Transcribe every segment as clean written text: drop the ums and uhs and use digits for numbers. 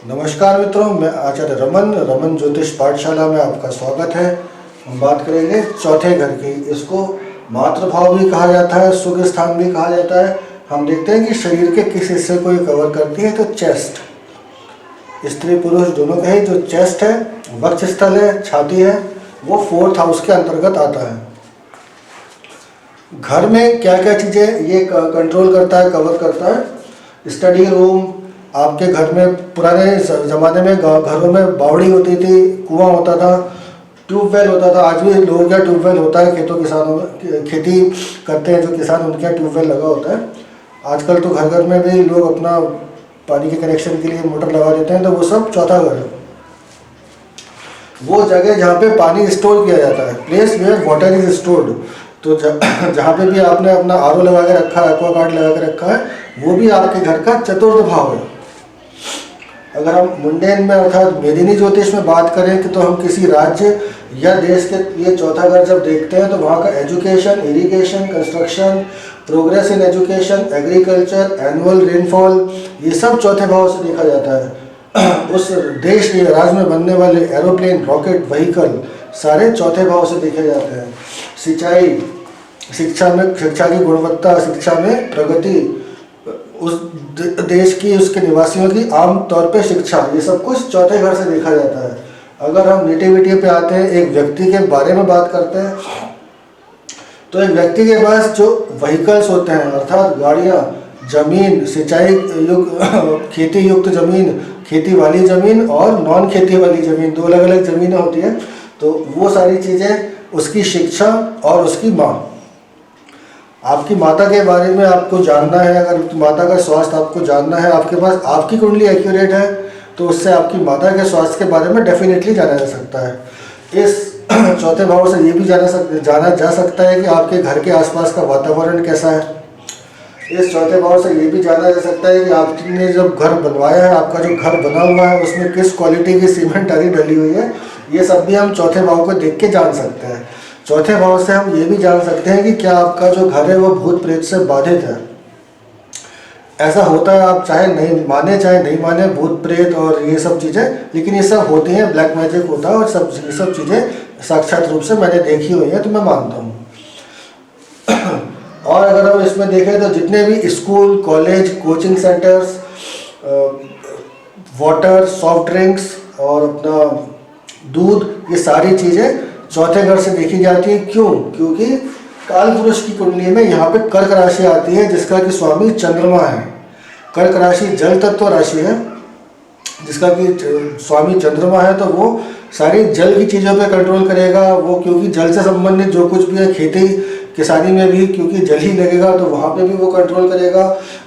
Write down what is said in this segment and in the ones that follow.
नमस्कार मित्रों, मैं आचार्य रमन ज्योतिष पाठशाला में आपका स्वागत है। हम बात करेंगे चौथे घर की। इसको मातृभाव भी कहा जाता है, सुख स्थान भी कहा जाता है। हम देखते हैं कि शरीर के किस हिस्से को ये कवर करती है, तो चेस्ट, स्त्री पुरुष दोनों का ही जो चेस्ट है, वक्षस्थल है, छाती है, वो 4th हाउस के अंतर्गत आता है। घर में क्या क्या चीज़ें ये कंट्रोल करता है, कवर करता है। स्टडी रूम, आपके घर में पुराने ज़माने में घरों में बावड़ी होती थी, कुआं होता था, ट्यूबवेल होता था। आज भी लोगों के यहाँ ट्यूबवेल होता है, किसानों में खेती करते हैं जो किसान, उनके यहाँ ट्यूबवेल लगा होता है। आजकल तो घर घर में भी लोग अपना पानी के कनेक्शन के लिए मोटर लगा देते हैं। तो वो सब चौथा घर है, वो जगह जहाँ पे पानी स्टोर किया जाता है, place where water is stored. तो जहाँ पे भी आपने अपना आरओ लगा के रखा है, एक्वागार्ड लगा के रखा है, वो भी आपके घर का चतुर्थ भाव है। अगर हम मुंडेन में अर्थात मेदिनी ज्योतिष में बात करें कि तो हम किसी राज्य या देश के ये चौथा घर जब देखते हैं तो वहाँ का education, irrigation, construction, progress in education, agriculture, annual rainfall, ये सब चौथे भाव से देखा जाता है। उस देश या राज्य में बनने वाले एरोप्लेन, रॉकेट, व्हीकल सारे चौथे भाव से देखे जाते हैं। सिंचाई, शिक्षा में, शिक्षा की गुणवत्ता, शिक्षा में प्रगति, उस देश की, उसके निवासियों की आम तौर पे शिक्षा, ये सब कुछ चौथे घर से देखा जाता है। अगर हम नेटिविटी पे आते हैं, एक व्यक्ति के बारे में बात करते हैं, तो एक व्यक्ति के पास जो व्हीकल्स होते हैं अर्थात गाड़ियाँ, जमीन, सिंचाई युक्त, खेती युक्त जमीन, खेती वाली ज़मीन और नॉन खेती वाली ज़मीन, दो अलग अलग ज़मीनें होती हैं। तो वो सारी चीज़ें, उसकी शिक्षा और उसकी माँ, आपकी माता के बारे में आपको जानना है। अगर माता का स्वास्थ्य आपको जानना है, आपके पास आपकी कुंडली एक्यूरेट है, तो उससे आपकी माता के स्वास्थ्य के बारे में डेफिनेटली जाना जा सकता है। इस चौथे भाव से ये भी जाना जा सकता है कि आपके घर के आसपास का वातावरण कैसा है। इस चौथे भाव से ये भी जाना जा सकता है कि आपने जब घर बनवाया है, आपका जो घर बना हुआ है, उसमें किस क्वालिटी की सीमेंट डली हुई है। ये सब भी हम चौथे भाव को देख के जान सकते हैं। चौथे भाव से हम ये भी जान सकते हैं कि क्या आपका जो घर है वो भूत प्रेत से बाधित है। ऐसा होता है, आप चाहे नहीं माने चाहे नहीं माने, भूत प्रेत और ये सब चीज़ें, लेकिन ये सब होती हैं, ब्लैक मैजिक होता है, और ये सब चीज़ें साक्षात रूप से मैंने देखी हुई हैं, तो मैं मानता हूँ। और अगर हम इसमें देखें तो जितने भी school, college, coaching centres, water, soft drinks और अपना दूध, ये सारी चीज़ें चौथे घर से देखी जाती है। क्यों? क्योंकि काल पुरुष की कुंडली में यहाँ पे कर्क राशि आती है, जिसका कि स्वामी चंद्रमा है। कर्क राशि जल तत्व राशि है, जिसका कि स्वामी चंद्रमा है, तो वो सारी जल की चीज़ों पे कंट्रोल करेगा। वो क्योंकि जल से संबंधित जो कुछ भी है, खेती किसानी में भी क्योंकि जल ही लगेगा, तो वहाँ पे भी वो कंट्रोल करेगा।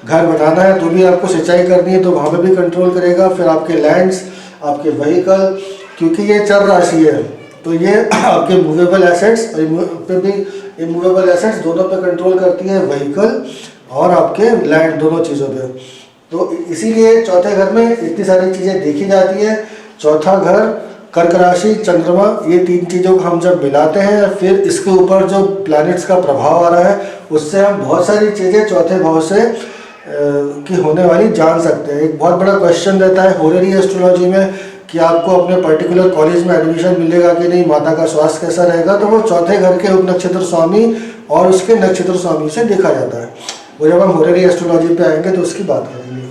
घर बनाना है तो भी आपको सिंचाई करनी है, तो वहाँ पे भी कंट्रोल करेगा। फिर आपके लैंड्स, आपके व्हीकल, क्योंकि ये चर राशि है, तो ये आपके मूवेबल एसेट्स पे भी, इमूवेबल एसेट्स दोनों पे कंट्रोल करती है, व्हीकल और आपके लैंड, दोनों चीज़ों पे। तो इसीलिए चौथे घर में इतनी सारी चीज़ें देखी जाती है। चौथा घर, कर्क राशि, चंद्रमा, ये तीन चीज़ों को हम जब मिलाते हैं, फिर इसके ऊपर जो प्लैनेट्स का प्रभाव आ रहा है, उससे हम बहुत सारी चीज़ें चौथे भाव से की होने वाली जान सकते हैं। एक बहुत बड़ा क्वेश्चन रहता है होरेरी एस्ट्रोलॉजी में कि आपको अपने पर्टिकुलर कॉलेज में एडमिशन मिलेगा कि नहीं, माता का स्वास्थ्य कैसा रहेगा, तो वो चौथे घर के उप नक्षत्र स्वामी और उसके नक्षत्र स्वामी से देखा जाता है। वो जब हम होरेरी एस्ट्रोलॉजी पे आएंगे तो उसकी बात करेंगे।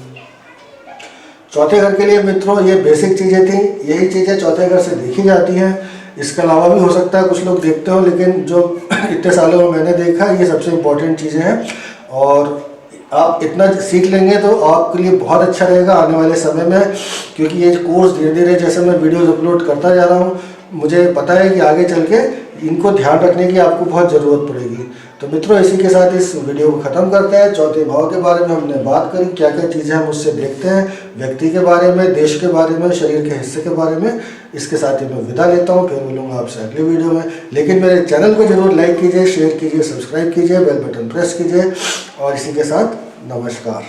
चौथे घर के लिए मित्रों ये बेसिक चीज़ें थी, यही चीज़ें चौथे घर से देखी जाती हैं। इसके अलावा भी हो सकता है कुछ लोग देखते हो, लेकिन जो इतने सालों में मैंने देखा, ये सबसे इम्पोर्टेंट चीज़ें हैं। और आप इतना सीख लेंगे तो आपके लिए बहुत अच्छा रहेगा आने वाले समय में, क्योंकि ये कोर्स धीरे धीरे जैसे मैं वीडियोस अपलोड करता जा रहा हूँ, मुझे पता है कि आगे चल के इनको ध्यान रखने की आपको बहुत ज़रूरत पड़ेगी। तो मित्रों, इसी के साथ इस वीडियो को ख़त्म करते हैं। चौथे भाव के बारे में हमने बात करी, क्या क्या चीज़ें हम उससे देखते हैं, व्यक्ति के बारे में, देश के बारे में, शरीर के हिस्से के बारे में। इसके साथ ही मैं विदा लेता हूँ, फिर मिलूंगा आपसे अगले वीडियो में। लेकिन मेरे चैनल को जरूर लाइक कीजिए, शेयर कीजिए, सब्सक्राइब कीजिए, बेल बटन प्रेस कीजिए। और इसी के साथ नमस्कार।